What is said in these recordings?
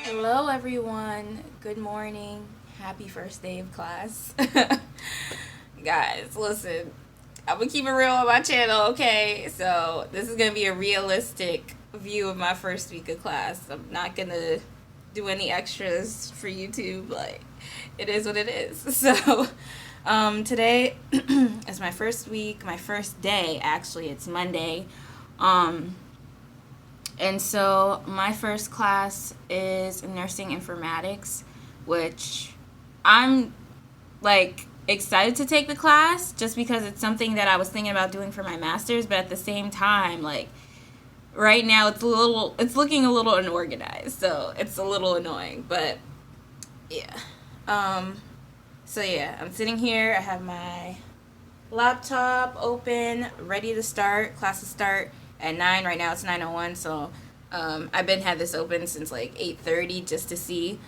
Hello everyone, good morning, happy first day of class. Guys, listen, I'm gonna keep it real on my channel, okay? So this is gonna be a realistic view of my first week of class. I'm not gonna do any extras for YouTube, like, it is what it is. So today is my first week, my first day, actually. It's Monday. And so my first class is nursing informatics, which I'm like excited to take the class just because it's something that I was thinking about doing for my master's, but at the same time, like right now it's looking a little unorganized, so it's a little annoying, but yeah. So yeah, I'm sitting here, I have my laptop open, ready to start. Classes start at 9. Right now it's 9:01, so I've been had this open since like 8:30 just to see.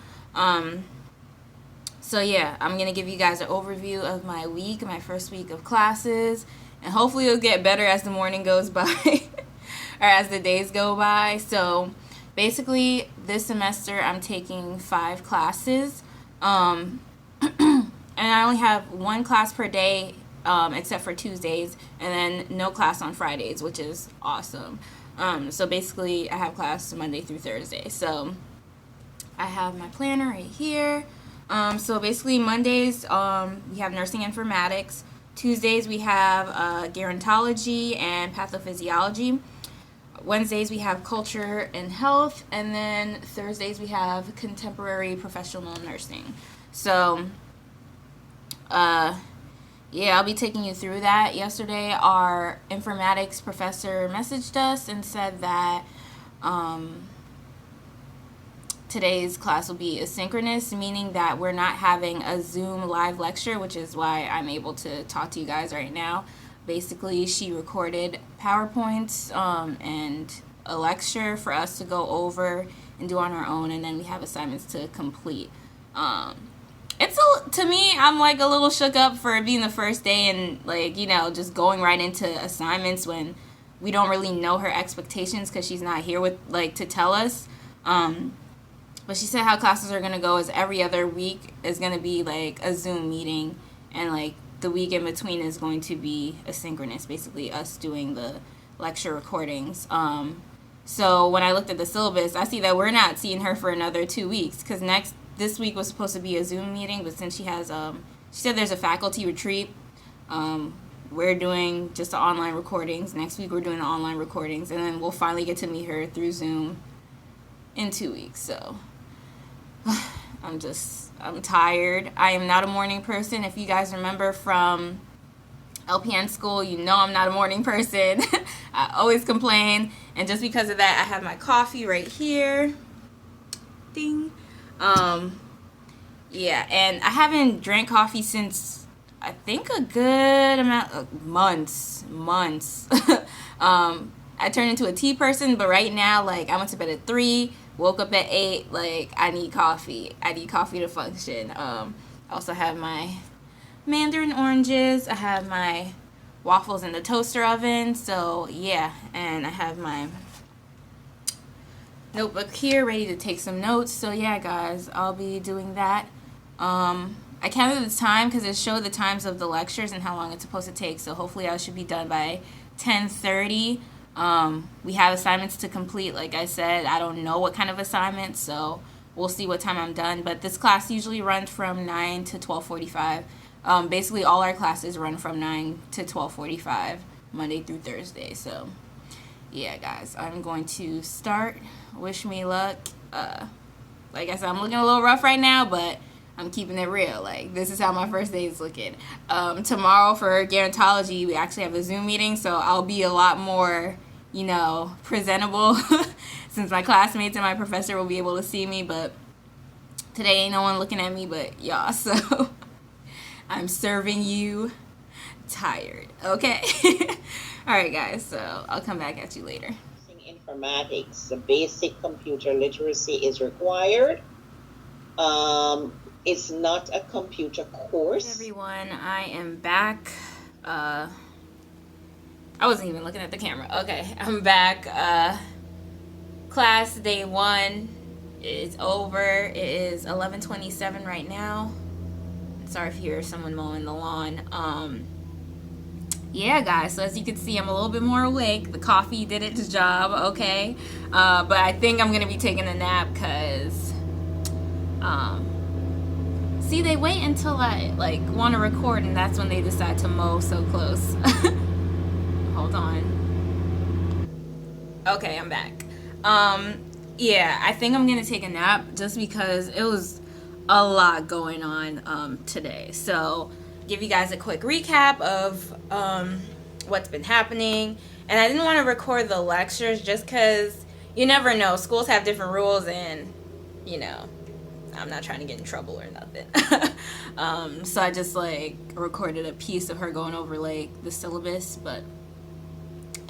So yeah, I'm gonna give you guys an overview of my week, my first week of classes, and hopefully it'll get better as the morning goes by or as the days go by. So basically this semester I'm taking 5 classes, and I only have 1 class per day, except for Tuesdays, and then no class on Fridays, which is awesome. So basically I have class Monday through Thursday. So I have my planner right here. So basically Mondays we have nursing informatics. Tuesdays we have gerontology and pathophysiology. Wednesdays we have culture and health, and then Thursdays we have contemporary professional nursing. So yeah, I'll be taking you through that. Yesterday, our informatics professor messaged us and said that today's class will be asynchronous, meaning that we're not having a Zoom live lecture, which is why I'm able to talk to you guys right now. Basically, she recorded PowerPoints and a lecture for us to go over and do on our own, and then we have assignments to complete. To me, I'm like a little shook up for it being the first day and like, you know, just going right into assignments when we don't really know her expectations because she's not here with like to tell us. But she said how classes are going to go is every other week is going to be like a Zoom meeting, and like the week in between is going to be asynchronous, basically us doing the lecture recordings. So when I looked at the syllabus, I see that we're not seeing her for another 2 weeks because this week was supposed to be a Zoom meeting, but since she has, she said there's a faculty retreat, we're doing just the online recordings. Next week we're doing the online recordings, and then we'll finally get to meet her through Zoom in 2 weeks. So I'm tired. I am not a morning person. If you guys remember from LPN school, you know I'm not a morning person. I always complain, and just because of that, I have my coffee right here. Ding. Yeah, and I haven't drank coffee since I think a good amount of months. I turned into a tea person, but right now, like, I went to bed at 3, woke up at 8, like, I need coffee. I need coffee to function. I also have my mandarin oranges. I have my waffles in the toaster oven. So, yeah, and I have my notebook here ready to take some notes. So yeah, guys, I'll be doing that. I counted the time because it showed the times of the lectures and how long it's supposed to take, so hopefully I should be done by 10:30. We have assignments to complete, like I said. I don't know what kind of assignments, so we'll see what time I'm done, but this class usually runs from 9 to 12:45. Basically all our classes run from 9 to 12:45 Monday through Thursday. So yeah, guys, I'm going to start. Wish me luck. Like I said, I'm looking a little rough right now, but I'm keeping it real. Like, this is how my first day is looking. Tomorrow for gerontology, we actually have a Zoom meeting, so I'll be a lot more, you know, presentable since my classmates and my professor will be able to see me, but today ain't no one looking at me but y'all, so I'm serving you tired, okay? Alright, guys, so I'll come back at you later. Informatics, the basic computer literacy is required. It's not a computer course. Hey everyone, I am back. I I wasn't even looking at the camera. Okay, I'm back. Class day 1 is over. It is 11:27 right now. Sorry if you hear someone mowing the lawn. Yeah, guys, so as you can see, I'm a little bit more awake. The coffee did its job, okay? But I think I'm going to be taking a nap because, see, they wait until I, like, want to record, and that's when they decide to mow so close. Hold on. Okay, I'm back. Yeah, I think I'm going to take a nap just because it was a lot going on today. So give you guys a quick recap of what's been happening. And I didn't want to record the lectures just because you never know. Schools have different rules, and you know, I'm not trying to get in trouble or nothing. So I just like recorded a piece of her going over like the syllabus,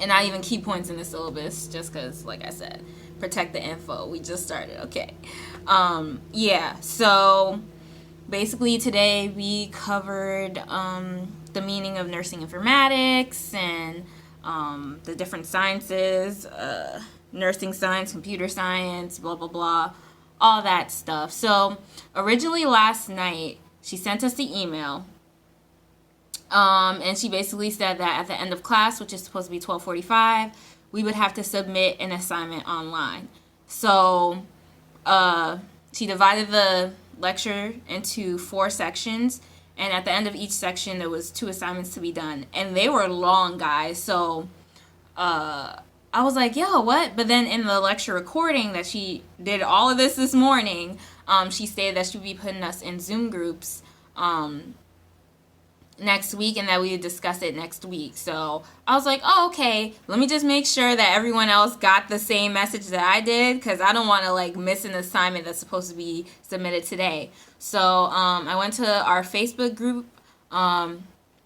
and not even key points in the syllabus, just because, like I said, protect the info. We just started, okay. Yeah, so basically today we covered the meaning of nursing informatics and the different sciences, nursing science, computer science, blah, blah, blah, all that stuff. So originally last night, she sent us the email. And she basically said that at the end of class, which is supposed to be 12:45, we would have to submit an assignment online. So she divided the lecture into 4 sections, and at the end of each section there was 2 assignments to be done, and they were long, guys. So I was like, yo, what? But then in the lecture recording that she did all of this morning, she stated that she would be putting us in Zoom groups next week, and that we would discuss it next week. So I was like, oh, okay, let me just make sure that everyone else got the same message that I did, because I don't want to like miss an assignment that's supposed to be submitted today. So I went to our Facebook group. I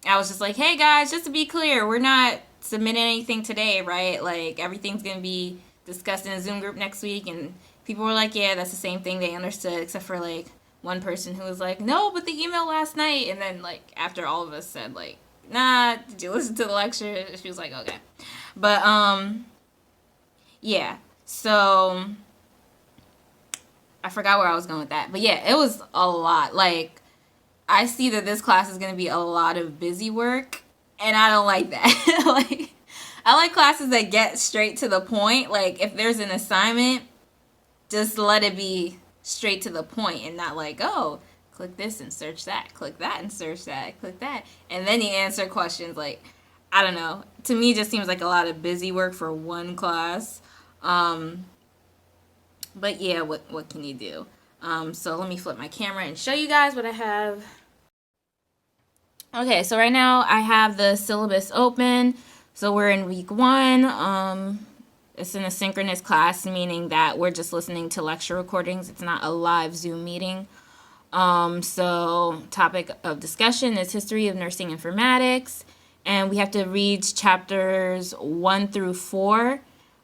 was just like, hey guys, just to be clear, we're not submitting anything today, right? Like everything's gonna be discussed in a Zoom group next week. And people were like, yeah, that's the same thing. They understood, except for like one person who was like, no, but the email last night. And then like after all of us said like, nah, did you listen to the lecture? She was like, okay. But yeah, so I forgot where I was going with that. But yeah, it was a lot. Like I see that this class is going to be a lot of busy work, and I don't like that. Like I like classes that get straight to the point. Like if there's an assignment, just let it be straight to the point, and not like, oh, click this and search that, click that and search that, click that, and then you answer questions. Like, I don't know. To me, it just seems like a lot of busy work for one class. But yeah, what can you do? So let me flip my camera and show you guys what I have. Okay, so right now I have the syllabus open. So we're in week 1. It's an asynchronous class, meaning that we're just listening to lecture recordings. It's not a live Zoom meeting. So topic of discussion is history of nursing informatics. And we have to read chapters 1 through 4.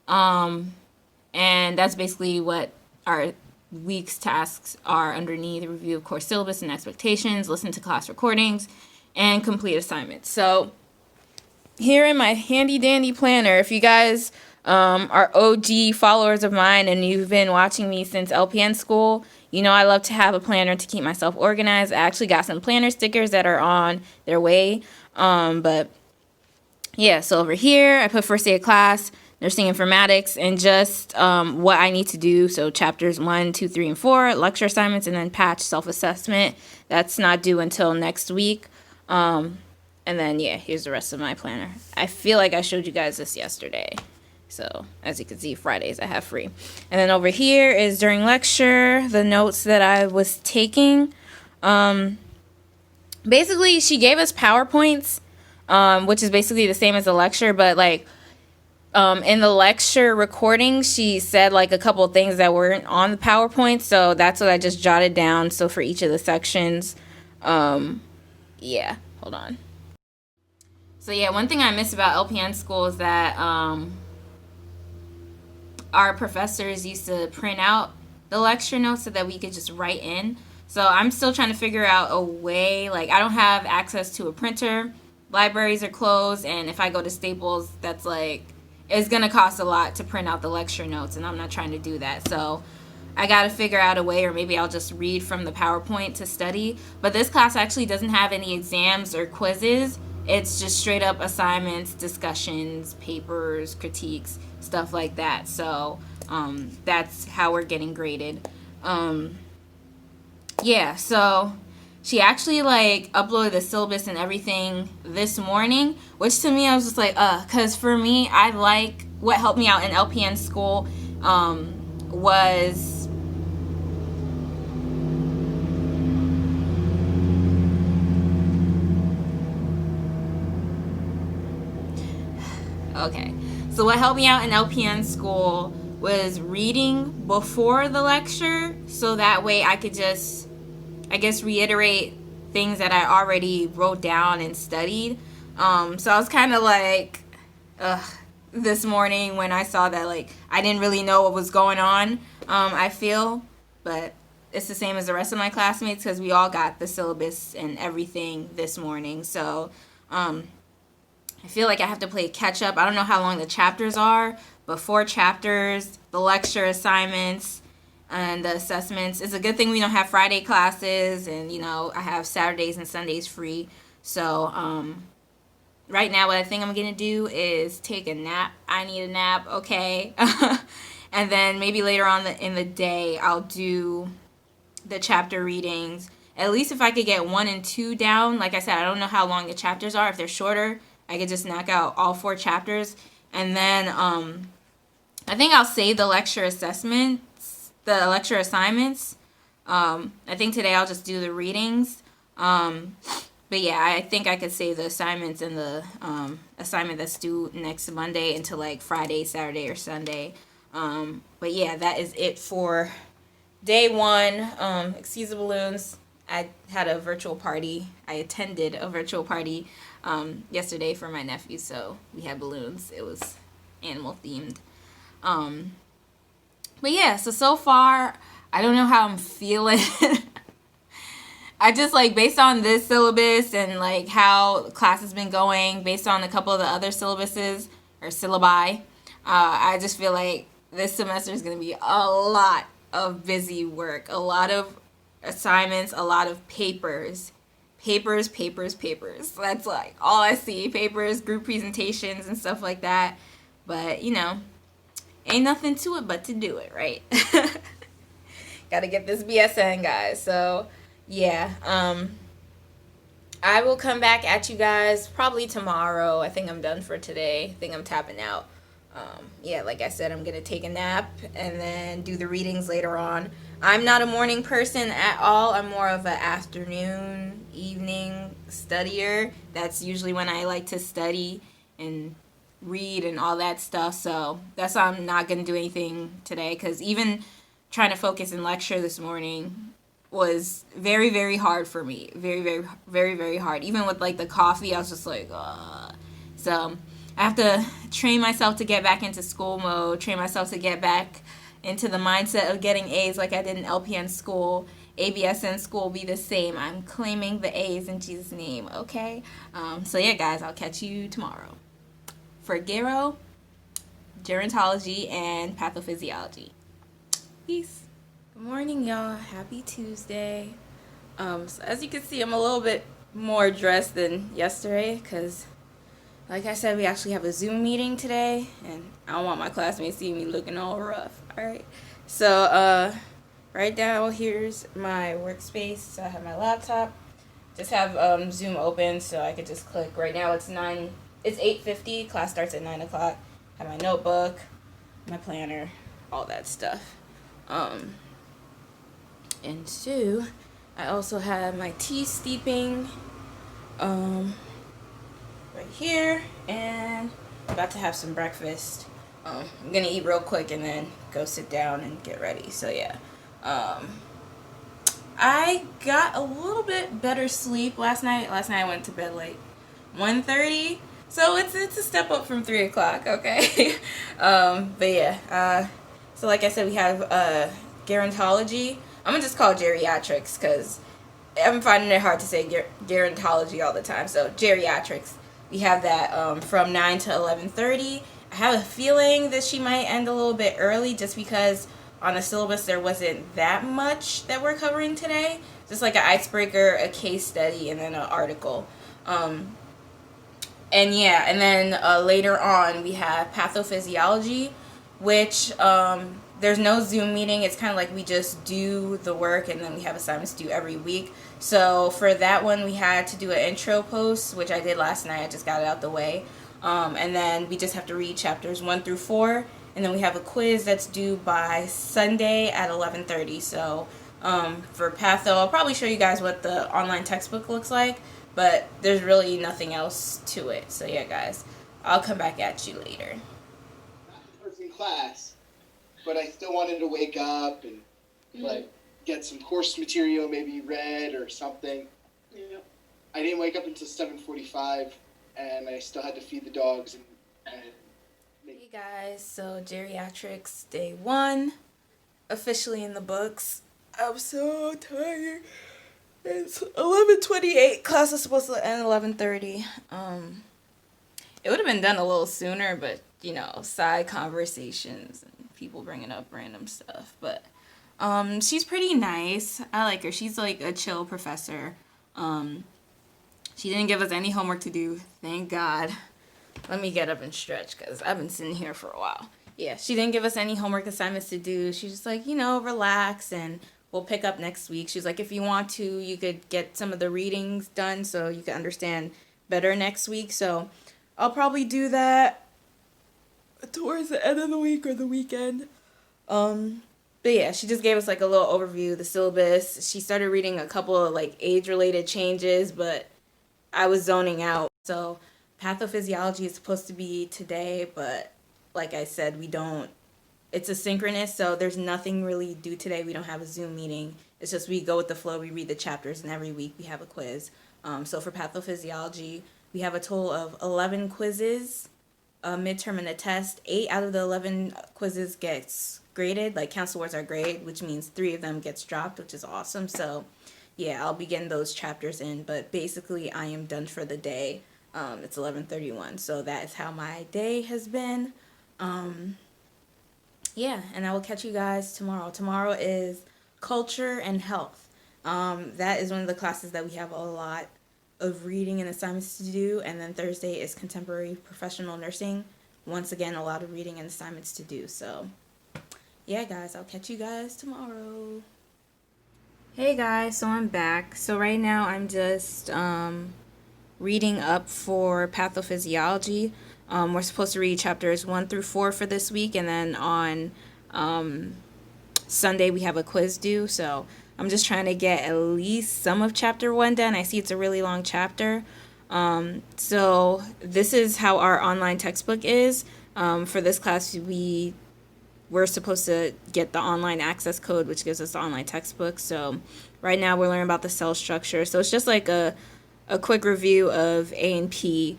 And that's basically what our week's tasks are underneath: review of course syllabus and expectations, listen to class recordings, and complete assignments. So here in my handy dandy planner, if you guys are OG followers of mine and you've been watching me since LPN school, you know I love to have a planner to keep myself organized. I actually got some planner stickers that are on their way. But yeah, so over here I put first day of class, nursing informatics, and just what I need to do. So chapters 1, 2, 3, and 4, lecture assignments, and then patch self-assessment. That's not due until next week. And then yeah, here's the rest of my planner. I feel like I showed you guys this yesterday. So as you can see, Fridays I have free. And then over here is during lecture, the notes that I was taking. Basically, she gave us PowerPoints, which is basically the same as the lecture, but like in the lecture recording, she said like a couple of things that weren't on the PowerPoint. So that's what I just jotted down. So for each of the sections, yeah, hold on. So yeah, one thing I miss about LPN school is that our professors used to print out the lecture notes so that we could just write in. So I'm still trying to figure out a way. Like I don't have access to a printer, libraries are closed, and if I go to Staples, that's like, it's gonna cost a lot to print out the lecture notes, and I'm not trying to do that. So I gotta figure out a way, or maybe I'll just read from the PowerPoint to study. But this class actually doesn't have any exams or quizzes. It's just straight up assignments, discussions, papers, critiques, stuff like that. So that's how we're getting graded. Yeah, so she actually like uploaded the syllabus and everything this morning, which to me I was just like, because for me, I like, what helped me out in LPN school was, okay, so what helped me out in LPN school was reading before the lecture, so that way I could just, I guess, reiterate things that I already wrote down and studied. So I was kind of like, this morning when I saw that, like, I didn't really know what was going on, I feel, but it's the same as the rest of my classmates because we all got the syllabus and everything this morning. So I feel like I have to play catch up. I don't know how long the chapters are, but 4 chapters, the lecture assignments, and the assessments. It's a good thing we don't have Friday classes, and you know, I have Saturdays and Sundays free. So right now what I think I'm gonna do is take a nap. I need a nap, okay? And then maybe later on in the day I'll do the chapter readings. At least if I could get 1 and 2 down. Like I said, I don't know how long the chapters are. If they're shorter, I could just knock out all 4 chapters. And then I think I'll save the lecture assessments, the lecture assignments. I think today I'll just do the readings. But yeah, I think I could save the assignments and the assignment that's due next Monday until like Friday, Saturday, or Sunday. But yeah, that is it for day 1. Excuse the balloons. I had a virtual party. I attended a virtual party yesterday for my nephew, so we had balloons. It was animal themed. But yeah, so far, I don't know how I'm feeling. I just, like, based on this syllabus and, like, how class has been going, based on a couple of the other syllabuses, or syllabi, I just feel like this semester is going to be a lot of busy work, a lot of assignments, a lot of papers. Papers. That's, like, all I see. Papers, group presentations, and stuff like that. But, you know, ain't nothing to it but to do it, right? Gotta get this BSN, guys. So yeah, I will come back at you guys probably tomorrow. I think I'm done for today. I think I'm tapping out. Yeah, like I said, I'm gonna take a nap and then do the readings later on. I'm not a morning person at all. I'm more of an afternoon, evening studier. That's usually when I like to study and read and all that stuff. So that's why I'm not gonna do anything today, because even trying to focus in lecture this morning was very, very hard for me. Very hard. Even with, like, the coffee, I was just like, ugh. So I have to train myself to get back into school mode, train myself to get back into the mindset of getting A's like I did in LPN school. ABSN school will be the same. I'm claiming the A's in Jesus' name, okay? So yeah, guys, I'll catch you tomorrow for Gero, gerontology, and pathophysiology. Peace. Good morning, y'all. Happy Tuesday. So as you can see, I'm a little bit more dressed than yesterday because, like I said, we actually have a Zoom meeting today, and I don't want my classmates seeing me looking all rough. All right. So right now, here's my workspace. So I have my laptop. Just have Zoom open so I could just click. Right now it's 8:50. Class starts at 9 o'clock. Have my notebook, my planner, all that stuff. And so I also have my tea steeping right here, and I'm about to have some breakfast. I'm gonna eat real quick and then go sit down and get ready. So yeah, I got a little bit better sleep last night. Last night I went to bed like 1:30, so it's a step up from 3 o'clock. Okay. But yeah, so like I said, we have gerontology. I'm gonna just call it geriatrics because I'm finding it hard to say gerontology all the time. So geriatrics. we have that from 9 to 11:30. I have a feeling that she might end a little bit early just because on the syllabus there wasn't that much that we're covering today. Just like an icebreaker, a case study, and then an article. And yeah, and then later on we have pathophysiology, which there's no Zoom meeting. It's kind of like we just do the work and then we have assignments due every week. So for that one, we had to do an intro post, which I did last night. I just got it out the way. And then we just have to read chapters 1 through 4. And then we have a quiz that's due by Sunday at 11:30. So for Patho, I'll probably show you guys what the online textbook looks like. But there's really nothing else to it. So yeah, guys, I'll come back at you later. I was in class, but I still wanted to wake up and like get some course material maybe read or something. Yeah. I didn't wake up until 7:45, and I still had to feed the dogs and Hey guys, so geriatrics day 1, officially in the books. I'm so tired. It's 11:28. Class is supposed to end 11:30. It would have been done a little sooner, but you know, side conversations and people bringing up random stuff. But she's pretty nice. I like her. She's like a chill professor. She didn't give us any homework to do. Thank God. Let me get up and stretch because I've been sitting here for a while. Yeah, she didn't give us any homework assignments to do. She's just like, you know, relax and we'll pick up next week. She's like, if you want to, you could get some of the readings done so you can understand better next week. So I'll probably do that towards the end of the week or the weekend. But yeah, she just gave us like a little overview of the syllabus. She started reading a couple of like age-related changes, but I was zoning out. So pathophysiology is supposed to be today, but like I said, it's asynchronous, so there's nothing really due today. We don't have a Zoom meeting. It's just we go with the flow. We read the chapters, and every week we have a quiz. So for pathophysiology, we have a total of 11 quizzes, a midterm and a test. 8 out of the 11 quizzes gets graded, like council awards are graded, which means 3 of them gets dropped, which is awesome. So yeah, I'll be getting those chapters in, but basically I am done for the day. It's 11:31, so that is how my day has been. Yeah, and I will catch you guys tomorrow. Tomorrow is culture and health. That is one of the classes that we have a lot of reading and assignments to do. And then Thursday is contemporary professional nursing. Once again, a lot of reading and assignments to do. So yeah, guys, I'll catch you guys tomorrow. Hey guys, so I'm back. So right now I'm just reading up for pathophysiology. We're supposed to read chapters 1 through 4 for this week, and then on Sunday we have a quiz due. So I'm just trying to get at least some of chapter 1 done. I see it's a really long chapter. So this is how our online textbook is. For this class, we're supposed to get the online access code, which gives us the online textbook. So right now we're learning about the cell structure. So it's just like a quick review of A and P,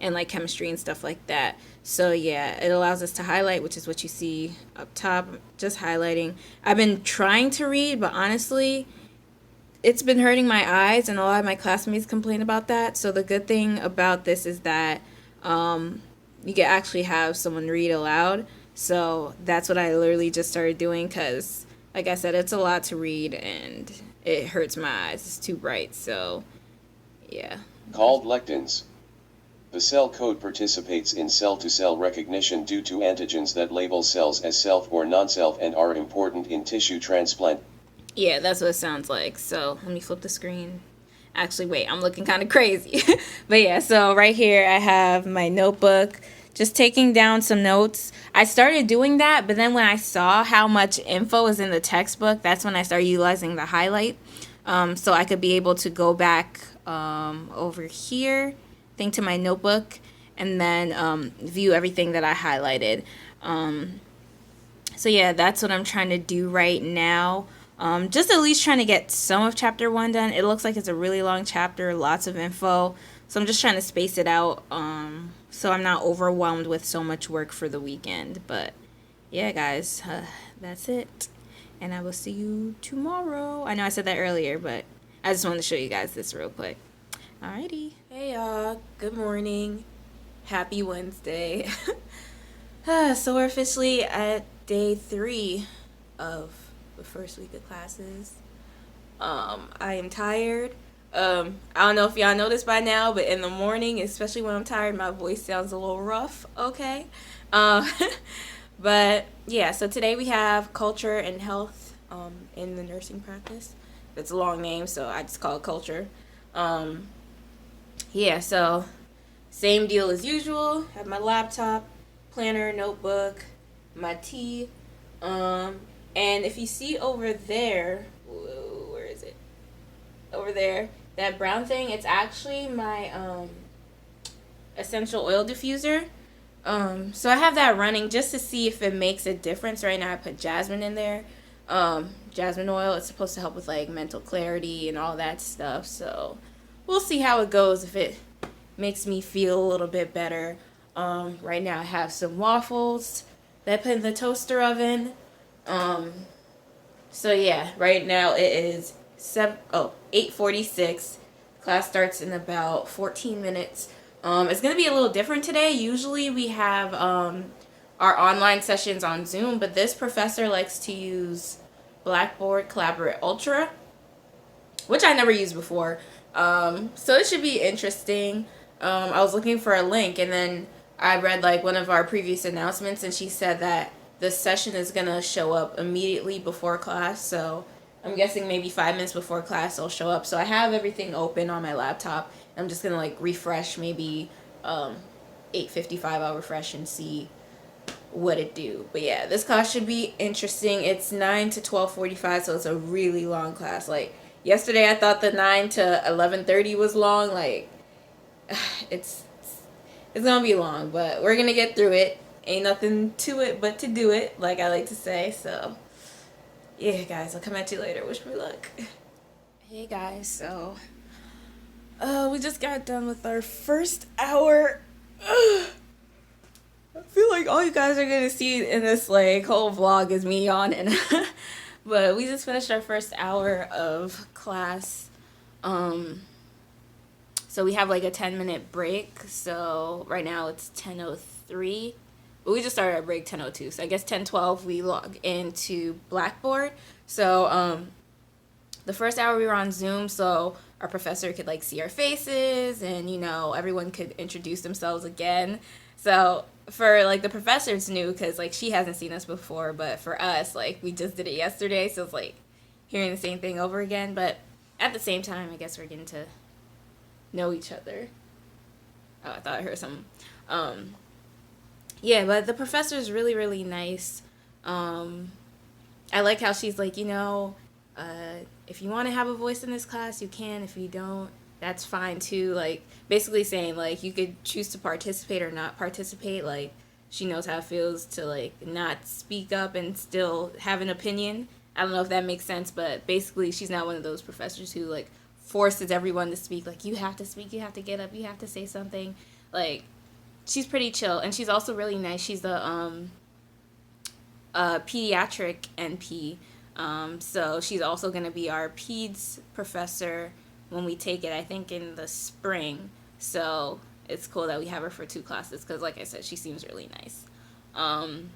and like chemistry and stuff like that. So yeah, it allows us to highlight, which is what you see up top, just highlighting. I've been trying to read, but honestly, it's been hurting my eyes, and a lot of my classmates complain about that. So the good thing about this is that you can actually have someone read aloud. So that's what I literally just started doing because, like I said, it's a lot to read, and it hurts my eyes. It's too bright, so yeah. Called lectins. The cell code participates in cell-to-cell recognition due to antigens that label cells as self or non-self and are important in tissue transplant. Yeah, that's what it sounds like. So let me flip the screen. Actually, wait, I'm looking kind of crazy. But yeah, so right here I have my notebook, just taking down some notes. I started doing that, but then when I saw how much info is in the textbook, that's when I started utilizing the highlight. So I could be able to go back over here, to my notebook, and then view everything that I highlighted. So yeah, that's what I'm trying to do right now. Just at least trying to get some of chapter 1 done. It looks like it's a really long chapter, lots of info. So I'm just trying to space it out so I'm not overwhelmed with so much work for the weekend. But yeah, guys, that's it. And I will see you tomorrow. I know I said that earlier, but I just wanted to show you guys this real quick. Alrighty. Hey y'all, good morning. Happy Wednesday. So we're officially at day 3 of the first week of classes. I am tired. I don't know if y'all noticed by now, but in the morning, especially when I'm tired, my voice sounds a little rough, okay? But yeah, so today we have culture and health in the nursing practice. It's a long name, so I just call it culture. Yeah, so same deal as usual. Have my laptop, planner, notebook, my tea. And if you see over there, whoa, where is it? Over there, that brown thing, it's actually my essential oil diffuser. So I have that running just to see if it makes a difference. Right now I put jasmine in there. Jasmine oil, it's supposed to help with like mental clarity and all that stuff. So we'll see how it goes, if it makes me feel a little bit better. Right now I have some waffles that I put in the toaster oven. So yeah, right now it is 8:46. Class starts in about 14 minutes. It's going to be a little different today. Usually we have our online sessions on Zoom, but this professor likes to use Blackboard Collaborate Ultra, which I never used before. So it should be interesting. I was looking for a link, and then I read like one of our previous announcements, and she said that the session is going to show up immediately before class. So I'm guessing maybe 5 minutes before class it'll show up. So I have everything open on my laptop. I'm just going to like refresh, maybe 8:55 I'll refresh and see what it do. But yeah, this class should be interesting. It's 9 to 12:45, so it's a really long class. Like yesterday I thought the 9 to 11:30 was long. Like it's gonna be long, but we're gonna get through it. Ain't nothing to it but to do it, like I like to say. So yeah, guys, I'll come at you later. Wish me luck. Hey guys, so we just got done with our first hour. I feel like all you guys are gonna see in this like whole vlog is me yawning. But we just finished our first hour of class. So we have like a 10-minute break. So right now it's 10:03. But we just started our break 10:02. So I guess 10:12 we log into Blackboard. So the first hour we were on Zoom, so our professor could like see our faces, and you know everyone could introduce themselves again. So for like the professor, it's new because like she hasn't seen us before, but for us, like we just did it yesterday, so it's like hearing the same thing over again. But at the same time, I guess we're getting to know each other. Oh, I thought I heard something. Yeah, but the professor is really, really nice. I like how she's like, you know, if you want to have a voice in this class, you can. If you don't, that's fine too. Like basically saying like you could choose to participate or not participate. Like she knows how it feels to like not speak up and still have an opinion. I don't know if that makes sense, but basically she's not one of those professors who like forces everyone to speak. Like you have to speak, you have to get up, you have to say something. Like she's pretty chill, and she's also really nice. She's the pediatric NP. So she's also going to be our peds professor when we take it, I think in the spring. So it's cool that we have her for 2 classes because like I said, she seems really nice. And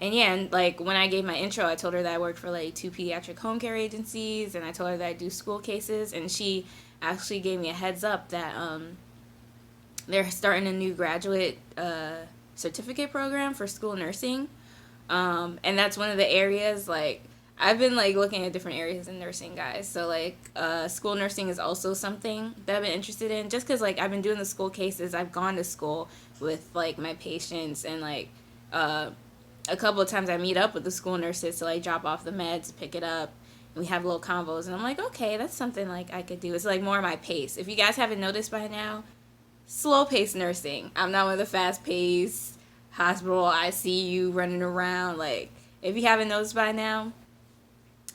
yeah, and like when I gave my intro, I told her that I worked for like 2 pediatric home care agencies, and I told her that I do school cases, and she actually gave me a heads up that they're starting a new graduate certificate program for school nursing. And that's one of the areas, like, I've been, like, looking at different areas in nursing, guys. So, like, school nursing is also something that I've been interested in. Just because, like, I've been doing the school cases. I've gone to school with, like, my patients. And, like, a couple of times I meet up with the school nurses to, like, drop off the meds, pick it up. And we have little convos. And I'm like, okay, that's something, like, I could do. It's, like, more my pace. If you guys haven't noticed by now, slow-paced nursing. I'm not one of the fast-paced hospital ICU running around. Like, if you haven't noticed by now,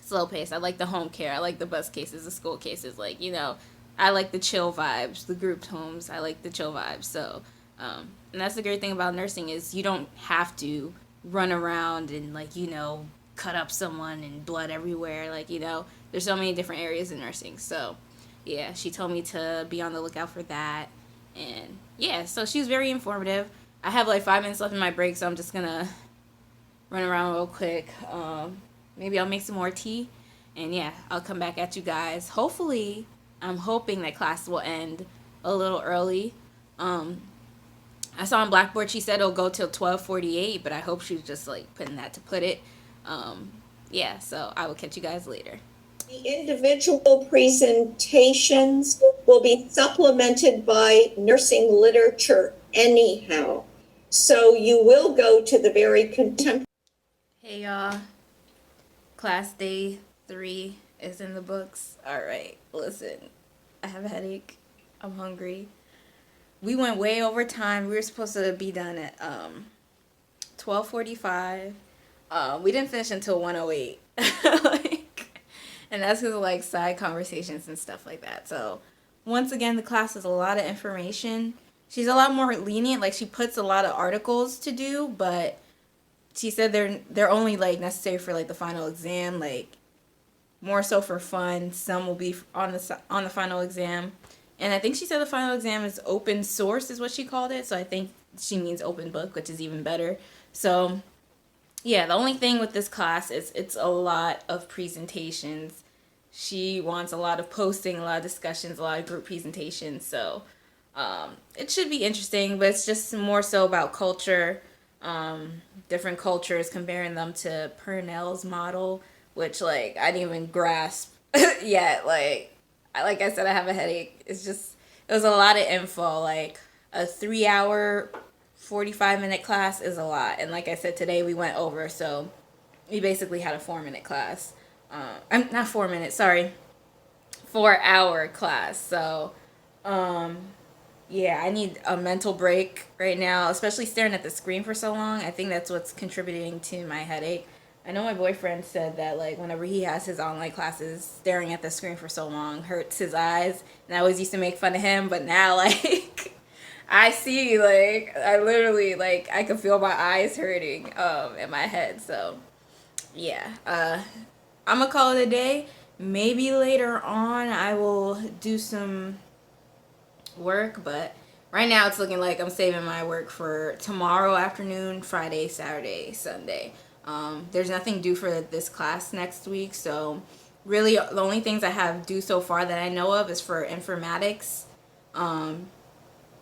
slow-paced. I like the home care. I like the bus cases, the school cases. Like, you know, I like the chill vibes, the grouped homes. I like the chill vibes. So, and that's the great thing about nursing is you don't have to run around and, like, you know, cut up someone and blood everywhere. Like, you know, there's so many different areas in nursing. So, yeah, she told me to be on the lookout for that. And yeah, so she was very informative. I have like 5 minutes left in my break, so I'm just gonna run around real quick. Maybe I'll make some more tea, and yeah, I'll come back at you guys. Hopefully, I'm hoping that class will end a little early. I saw on Blackboard she said it'll go till 12:48, but I hope she's just like putting that to put it. Yeah, so I will catch you guys later. The individual presentations will be supplemented by nursing literature anyhow. So you will go to the very contemporary. Hey y'all, class day 3 is in the books. All right, listen, I have a headache. I'm hungry. We went way over time. We were supposed to be done at 12:45. We didn't finish until 1:08. And that's because of like side conversations and stuff like that. So once again, the class is a lot of information. She's a lot more lenient. Like she puts a lot of articles to do, but she said they're only like necessary for like the final exam, like more so for fun. Some will be on the final exam. And I think she said the final exam is open source is what she called it. So I think she means open book, which is even better. So yeah, the only thing with this class is it's a lot of presentations. She wants a lot of posting, a lot of discussions, a lot of group presentations. So it should be interesting, but it's just more so about culture, different cultures, comparing them to Purnell's model, which like I didn't even grasp yet. Like I said, I have a headache. It was a lot of info. Like a 3-hour, 45-minute class is a lot. And like I said, today we went over, so we basically had a 4-minute class. I'm not 4 minutes, sorry. 4-hour class. So, yeah, I need a mental break right now, especially staring at the screen for so long. I think that's what's contributing to my headache. I know my boyfriend said that, like, whenever he has his online classes, staring at the screen for so long hurts his eyes. And I always used to make fun of him, but now, like, I see, like, I literally, like, I can feel my eyes hurting in my head. So, yeah. I'm going to call it a day. Maybe later on I will do some work, but right now it's looking like I'm saving my work for tomorrow afternoon, Friday, Saturday, Sunday. There's nothing due for this class next week, so really the only things I have due so far that I know of is for informatics,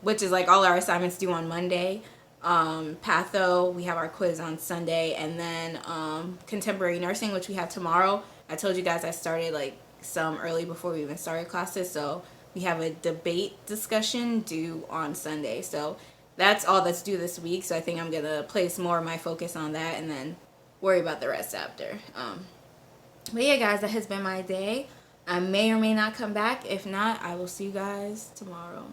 which is like all our assignments due on Monday. Patho, we have our quiz on Sunday, and then contemporary nursing, which we have tomorrow. I told you guys I started like some early before we even started classes, so we have a debate discussion due on Sunday. So that's all that's due this week, so I think I'm going to place more of my focus on that and then worry about the rest after. But yeah, guys, that has been my day. I may or may not come back. If not, I will see you guys tomorrow.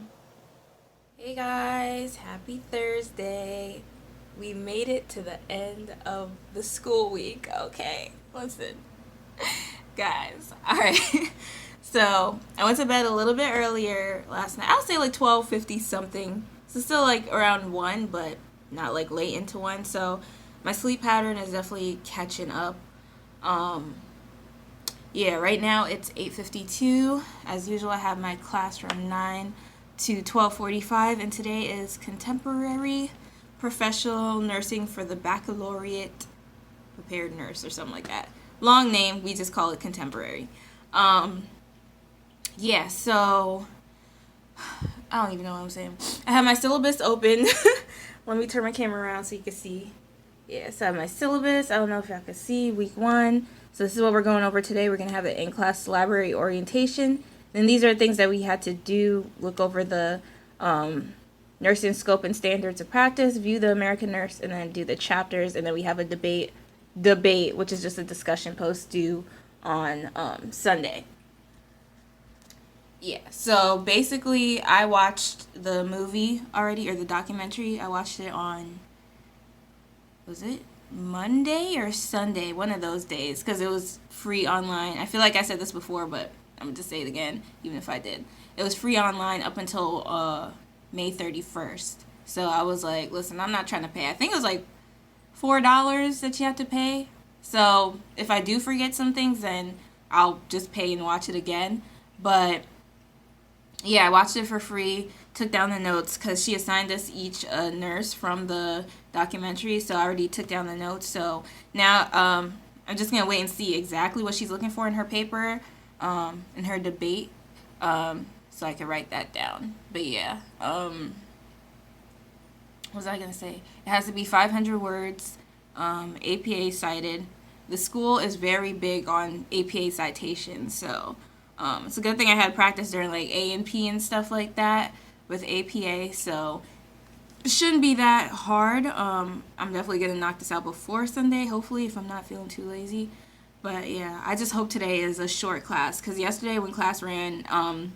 Hey guys, happy Thursday. We made it to the end of the school week. Okay, listen. Guys, alright. So, I went to bed a little bit earlier last night. I would say like 12:50 something. So still like around 1, but not like late into 1. So, my sleep pattern is definitely catching up. Yeah, right now it's 8:52. As usual, I have my class from 9 to 12:45, and today is contemporary professional nursing for the baccalaureate prepared nurse or something like that. Long name, we just call it contemporary. Yeah, so I don't even know what I'm saying. I have my syllabus open. Let me turn my camera around so you can see. Yeah, so I have my syllabus. I don't know if y'all can see week 1. So this is what we're going over today. We're going to have an in-class library orientation. Then these are things that we had to do. Look over the nursing scope and standards of practice, view the American Nurse, and then do the chapters. And then we have a debate, which is just a discussion post due on Sunday. Yeah, so basically I watched the movie already, or the documentary. I watched it on, was it Monday or Sunday? One of those days, because it was free online. I feel like I said this before, but I'm going to say it again, even if I did. It was free online up until May 31st. So I was like, listen, I'm not trying to pay. I think it was like $4 that you have to pay. So if I do forget some things, then I'll just pay and watch it again. But yeah, I watched it for free, took down the notes because she assigned us each a nurse from the documentary, so I already took down the notes. So now I'm just going to wait and see exactly what she's looking for in her paper, in her debate, so I can write that down. But yeah, what was I going to say? It has to be 500 words, APA cited. The school is very big on APA citations, so it's a good thing I had practice during like A and P and stuff like that with APA, so it shouldn't be that hard. I'm definitely gonna knock this out before Sunday, hopefully, if I'm not feeling too lazy. But yeah, I just hope today is a short class, because yesterday when class ran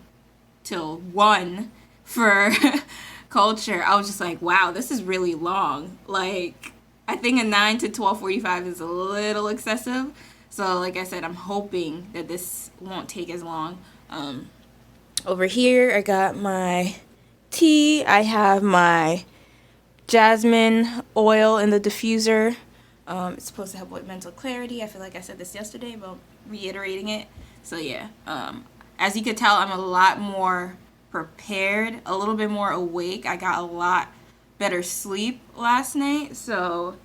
till 1 for culture, I was just like, wow, this is really long. Like, I think a 9 to 12:45 is a little excessive. So like I said, I'm hoping that this won't take as long. Over here, I got my tea. I have my jasmine oil in the diffuser. It's supposed to help with mental clarity. I feel like I said this yesterday, but I'm reiterating it. So yeah, as you could tell, I'm a lot more prepared, a little bit more awake. I got a lot better sleep last night, so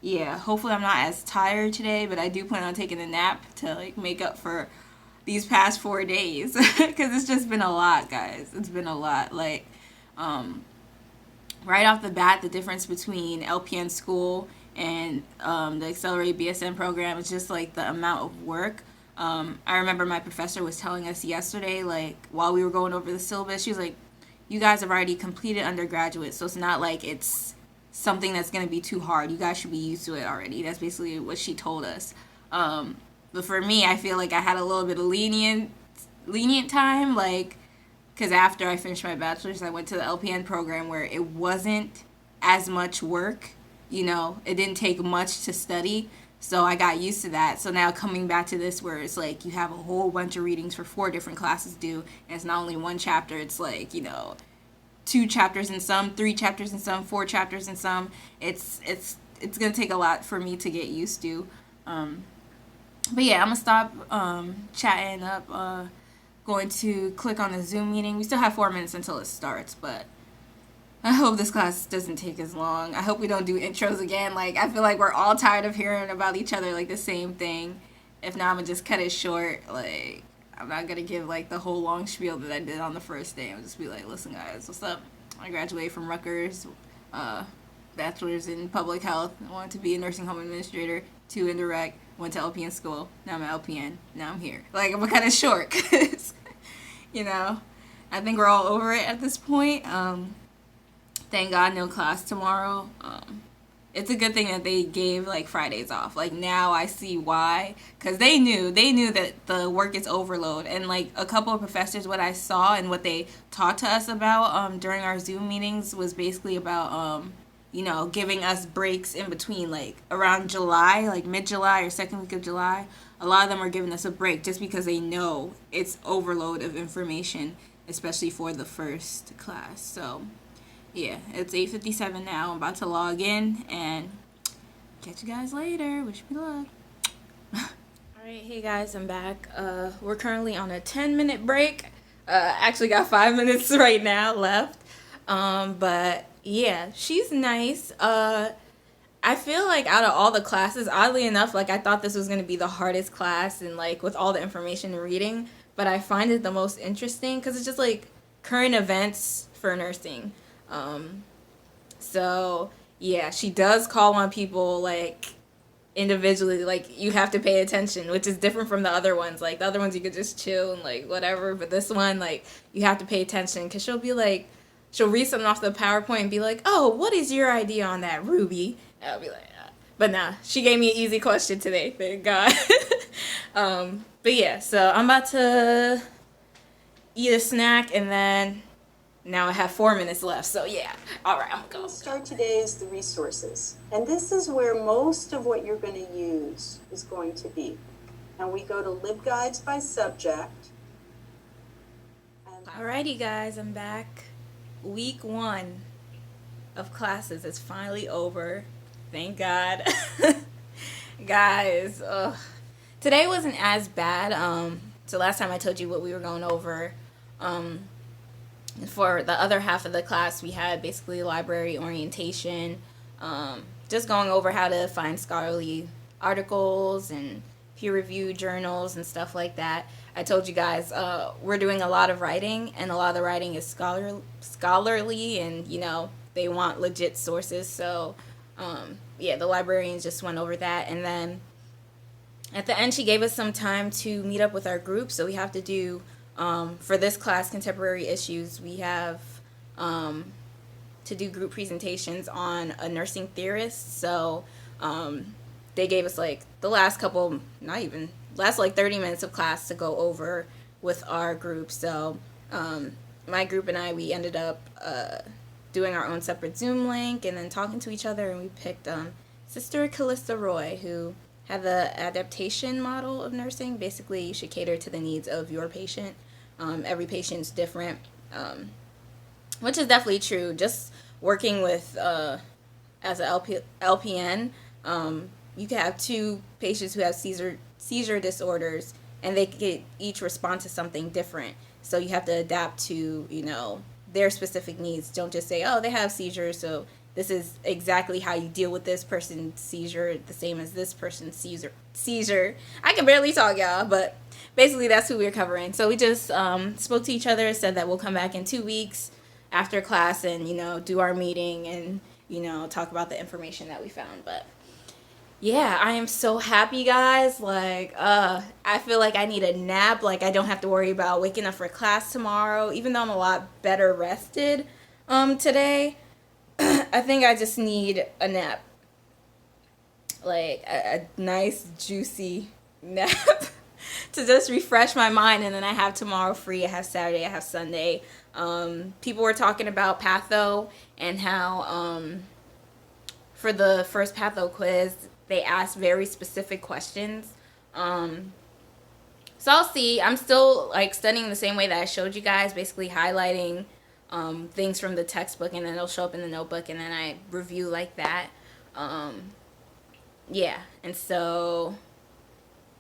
yeah, hopefully I'm not as tired today, but I do plan on taking a nap to like make up for these past 4 days, because it's just been a lot, guys. It's been a lot. Like, right off the bat, the difference between LPN school and the Accelerated BSN program is just like the amount of work. I remember my professor was telling us yesterday, like while we were going over the syllabus, she was like, "You guys have already completed undergraduate, so it's not like it's something that's going to be too hard. You guys should be used to it already." That's basically what she told us. But for me, I feel like I had a little bit of lenient time, like, because after I finished my bachelor's, I went to the LPN program where it wasn't as much work. You know, it didn't take much to study, so I got used to that. So now coming back to this, where it's like you have a whole bunch of readings for 4 different classes due, and it's not only one chapter, it's like, you know, 2 chapters in some, 3 chapters in some, 4 chapters in some. It's gonna take a lot for me to get used to. But yeah, I'm gonna stop chatting up. Going to click on the Zoom meeting. We still have 4 minutes until it starts, but I hope this class doesn't take as long. I hope we don't do intros again. Like, I feel like we're all tired of hearing about each other, like the same thing. If not, I'm gonna just cut it short. Like, I'm not gonna give like the whole long spiel that I did on the first day. I'll just be like, listen guys, what's up? I graduated from Rutgers, bachelor's in public health. I wanted to be a nursing home administrator, 2 indirect, went to LPN school. Now I'm an LPN. Now I'm here. Like, I'm kind of short, cause, you know, I think we're all over it at this point. Thank God no class tomorrow. It's a good thing that they gave like Fridays off. Like, now I see why, because they knew that the work is overload, and like a couple of professors, what I saw and what they taught to us about during our Zoom meetings was basically about you know, giving us breaks in between, like around July, like mid-July or second week of July. A lot of them are giving us a break just because they know it's overload of information, especially for the first class. So yeah, it's 8:57 now. I'm about to log in and catch you guys later. Wish me luck. Alright, hey guys, I'm back. We're currently on a 10-minute break. Actually got 5 minutes right now left. But yeah, she's nice. I feel like out of all the classes, oddly enough, like I thought this was going to be the hardest class, and like with all the information and reading, but I find it the most interesting because it's just like current events for nursing. So yeah, she does call on people like individually, like you have to pay attention, which is different from the other ones. Like the other ones you could just chill and like whatever, but this one, like, you have to pay attention because she'll be like, she'll read something off the PowerPoint and be like, "Oh, what is your idea on that, Ruby?" And I'll be like, but nah, she gave me an easy question today, thank God. But yeah, so I'm about to eat a snack, and then now I have 4 minutes left, so yeah. All right, I'm gonna go. Start today is the resources. And this is where most of what you're going to use is going to be. Now we go to LibGuides by subject. Alrighty guys, I'm back. Week 1 of classes is finally over. Thank God. Guys, today wasn't as bad. So last time I told you what we were going over. For the other half of the class, we had basically library orientation, just going over how to find scholarly articles and peer-reviewed journals and stuff like that. I told you guys we're doing a lot of writing, and a lot of the writing is scholarly, and they want legit sources. So yeah, the librarians just went over that, and then at the end she gave us some time to meet up with our group. So we have to do for this class, contemporary issues, we have to do group presentations on a nursing theorist. So they gave us like the last couple, not even, last like 30 minutes of class to go over with our group. So my group and I, we ended up doing our own separate Zoom link and then talking to each other, and we picked Sister Callista Roy, who had the adaptation model of nursing. Basically, you should cater to the needs of your patient. Every patient's different, which is definitely true. Just working with, as a LPN, you can have two patients who have seizure disorders, and they could each respond to something different. So you have to adapt to, their specific needs. Don't just say, oh, they have seizures, so this is exactly how you deal with this person's seizure, the same as this person's seizure. I can barely talk, y'all, but basically that's who we're covering. So we just spoke to each other, said that we'll come back in 2 weeks after class and, do our meeting and, talk about the information that we found. But yeah, I am so happy, guys. Like, I feel like I need a nap. Like, I don't have to worry about waking up for class tomorrow, even though I'm a lot better rested today. I think I just need a nap. Like, a nice, juicy nap to just refresh my mind. And then I have tomorrow free. I have Saturday. I have Sunday. People were talking about patho and how for the first patho quiz, they asked very specific questions. So I'll see. I'm still like studying the same way that I showed you guys, basically highlighting things from the textbook, and then it'll show up in the notebook, and then I review like that. Yeah, and so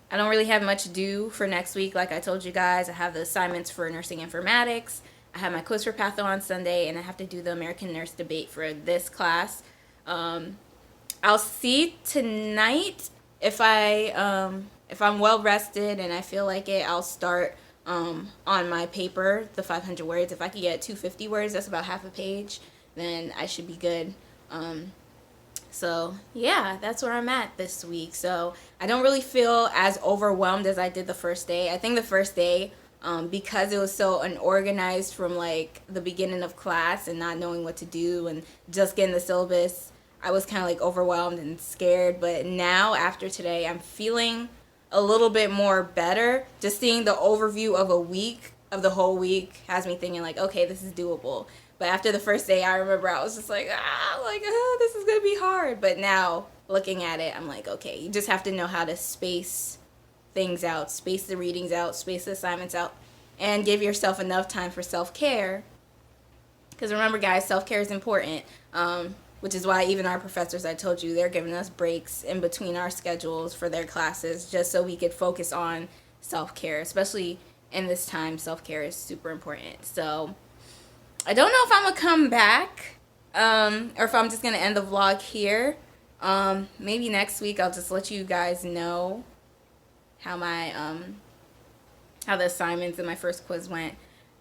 I don't really have much to do for next week. Like I told you guys, I have the assignments for nursing informatics. I have my quiz for patho on Sunday, and I have to do the American Nurse debate for this class. I'll see tonight if I'm well rested and I feel like it. I'll start on my paper, the 500 words. If I could get 250 words, that's about half a page, then I should be good. So yeah, that's where I'm at this week. So I don't really feel as overwhelmed as I did the first day. I think the first day, because it was so unorganized from like the beginning of class and not knowing what to do and just getting the syllabus, I was kind of like overwhelmed and scared. But now after today, I'm feeling a little bit more better. Just seeing the overview of a week, of the whole week, has me thinking like, okay, this is doable. But after the first day, I remember I was just like, this is gonna be hard. But now looking at it, I'm like, okay, you just have to know how to space things out, space the readings out, space the assignments out, and give yourself enough time for self-care. Because remember, guys, self-care is important. Which is why even our professors, I told you, they're giving us breaks in between our schedules for their classes just so we could focus on self-care. Especially in this time, self-care is super important. So I don't know if I'm going to come back or if I'm just going to end the vlog here. Maybe next week I'll just let you guys know how my how the assignments in my first quiz went.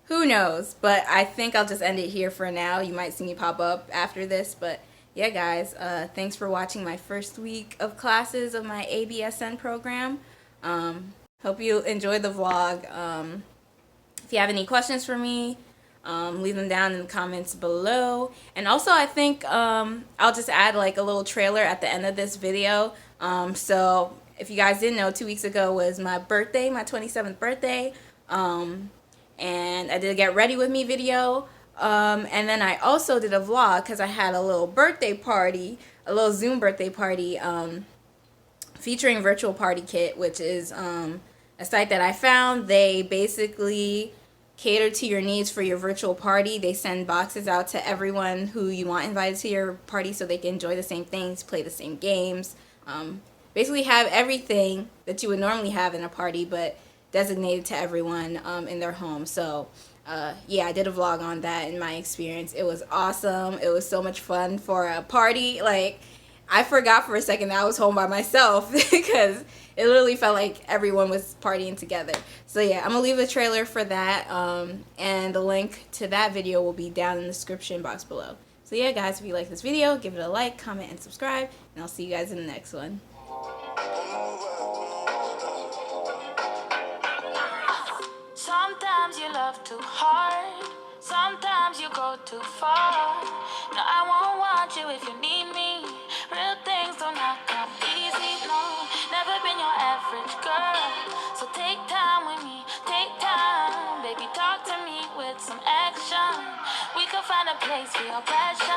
Who knows? But I think I'll just end it here for now. You might see me pop up after this. But yeah, guys, thanks for watching my first week of classes of my ABSN program. Hope you enjoyed the vlog. If you have any questions for me, leave them down in the comments below. And also, I think I'll just add like a little trailer at the end of this video. So if you guys didn't know, 2 weeks ago was my birthday, my 27th birthday. And I did a get ready with me video, and then I also did a vlog because I had a little birthday party, a little Zoom birthday party, featuring Virtual Party Kit, which is a site that I found. They basically cater to your needs for your virtual party. They send boxes out to everyone who you want invited to your party so they can enjoy the same things, play the same games, basically have everything that you would normally have in a party, but designated to everyone in their home. So yeah, I did a vlog on that and my experience. It was awesome. It was so much fun for a party. Like, I forgot for a second that I was home by myself because it literally felt like everyone was partying together. So yeah, I'm gonna leave a trailer for that, and the link to that video will be down in the description box below. So yeah, guys, if you like this video, give it a like, comment, and subscribe, and I'll see you guys in the next one. Sometimes you love too hard, sometimes you go too far. No, I won't want you if you need me. Real things do not come easy, no. Never been your average girl. So take time with me, take time. Baby, talk to me with some action. We could find a place for your passion.